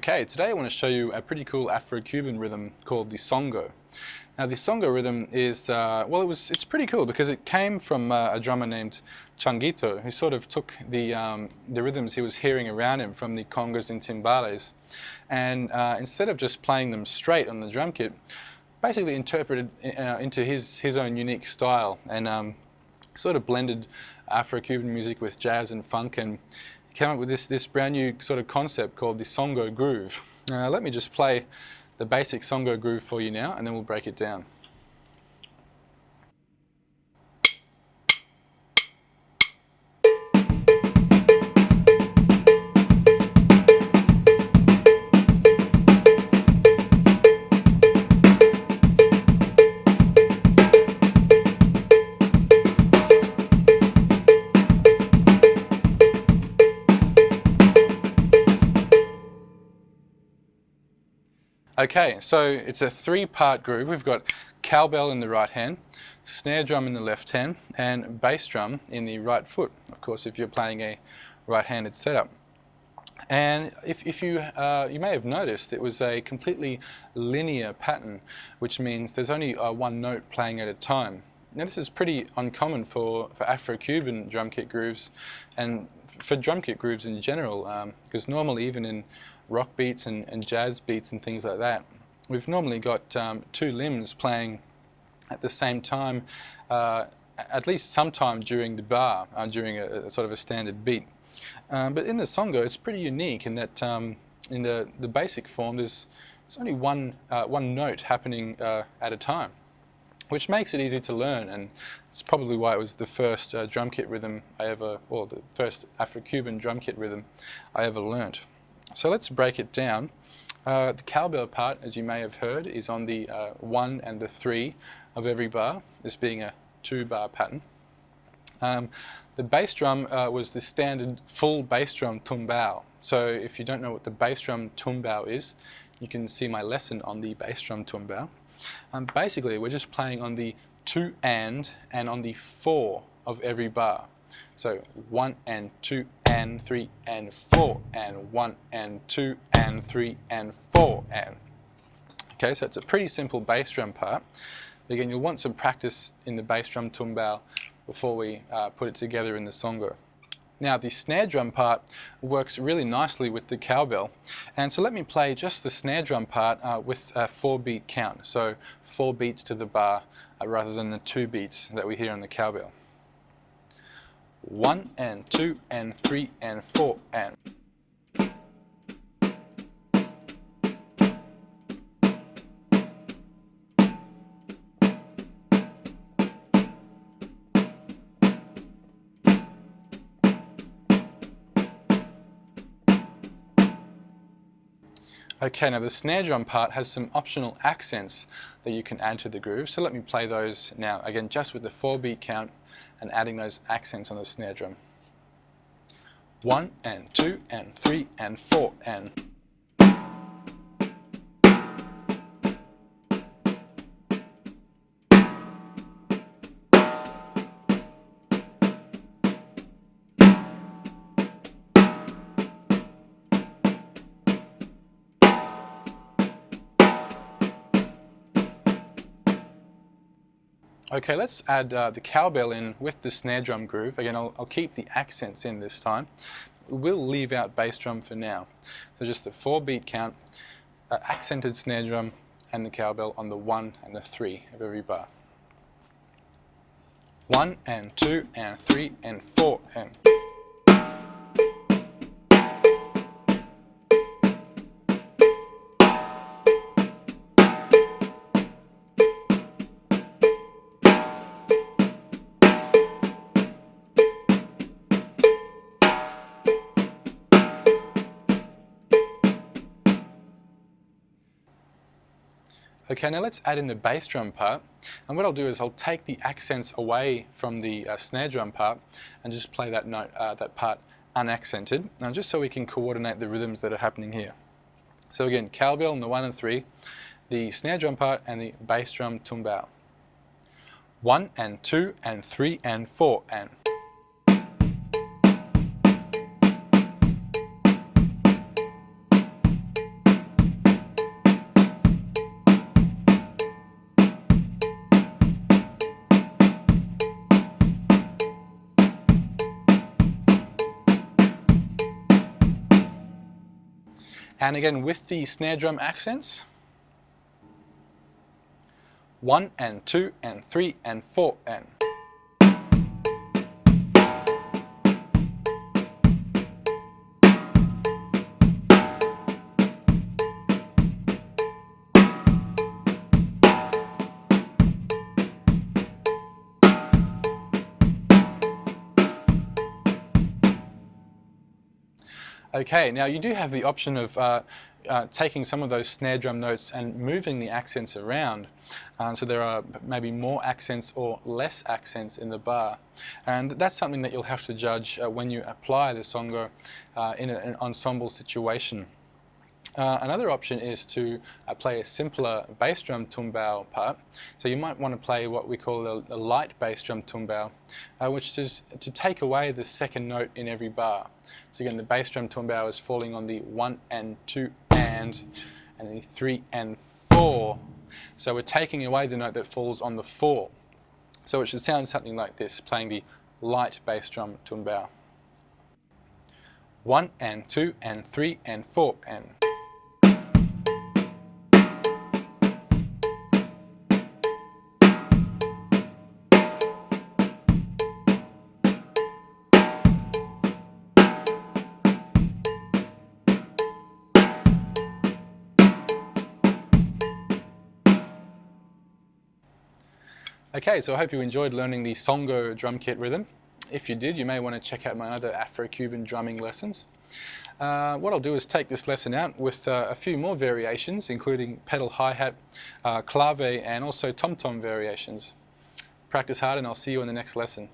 Okay, today I want to show you a pretty cool Afro-Cuban rhythm called the Songo. Now the Songo rhythm is, it's pretty cool because it came from a drummer named Changuito, who sort of took the rhythms he was hearing around him from the congas and timbales, and instead of just playing them straight on the drum kit, basically interpreted into his own unique style, and sort of blended Afro-Cuban music with jazz and funk, and came up with this brand new sort of concept called the Songo groove. Let me just play the basic Songo groove for you now, and then we'll break it down. Okay, so it's a three-part groove. We've got cowbell in the right hand, snare drum in the left hand, and bass drum in the right foot, of course, if you're playing a right-handed setup. And if you may have noticed, it was a completely linear pattern, which means there's only one note playing at a time. Now this is pretty uncommon for Afro-Cuban drum kit grooves, and for drum kit grooves in general, because normally even in rock beats and jazz beats and things like that, we've normally got two limbs playing at the same time, at least sometime during the bar, during a sort of a standard beat. But in the Songo, it's pretty unique in that in the basic form, there's only one note happening at a time, which makes it easy to learn, and it's probably why it was the first drum kit rhythm the first Afro-Cuban drum kit rhythm I ever learned. So let's break it down. The cowbell part, as you may have heard, is on the 1 and the 3 of every bar, this being a 2-bar pattern. The bass drum was the standard full bass drum tumbao. So if you don't know what the bass drum tumbao is, you can see my lesson on the bass drum tumbao. Basically, we're just playing on the 2 and on the 4 of every bar. So 1 and 2 and 3 and 4 and 1 and 2 and 3 and 4 and. Okay, so it's a pretty simple bass drum part. Again, you'll want some practice in the bass drum tumbao before we put it together in the Songo. Now the snare drum part works really nicely with the cowbell, and so let me play just the snare drum part with a 4-beat count, so 4 beats to the bar rather than the 2 beats that we hear on the cowbell. 1 and 2 and 3 and 4 and. Okay, now the snare drum part has some optional accents that you can add to the groove, so let me play those now, again just with the 4-beat count and adding those accents on the snare drum. 1 and 2 and 3 and 4 and. Okay, let's add the cowbell in with the snare drum groove. Again, I'll keep the accents in this time. We'll leave out bass drum for now. So just the 4-beat count, accented snare drum and the cowbell on the 1 and the 3 of every bar. 1 and 2 and 3 and 4 and. Okay, now let's add in the bass drum part, and what I'll do is I'll take the accents away from the snare drum part and just play that note, that part unaccented, just so we can coordinate the rhythms that are happening here. So again, cowbell on the 1 and 3, the snare drum part and the bass drum tumbao. 1 and 2 and 3 and 4 and. And again, with the snare drum accents, 1 and 2 and 3 and 4 and. Okay, now you do have the option of taking some of those snare drum notes and moving the accents around. So there are maybe more accents or less accents in the bar. And that's something that you'll have to judge when you apply the Songo in an ensemble situation. Another option is to play a simpler bass drum tumbao part. So you might want to play what we call a light bass drum tumbao, which is to take away the second note in every bar. So again, the bass drum tumbao is falling on the 1 and 2 and the 3 and 4. So we're taking away the note that falls on the 4. So it should sound something like this, playing the light bass drum tumbao. 1 and 2 and 3 and 4 and. Okay, so I hope you enjoyed learning the Songo drum kit rhythm. If you did, you may want to check out my other Afro-Cuban drumming lessons. What I'll do is take this lesson out with a few more variations, including pedal hi-hat, clave, and also tom-tom variations. Practice hard and I'll see you in the next lesson.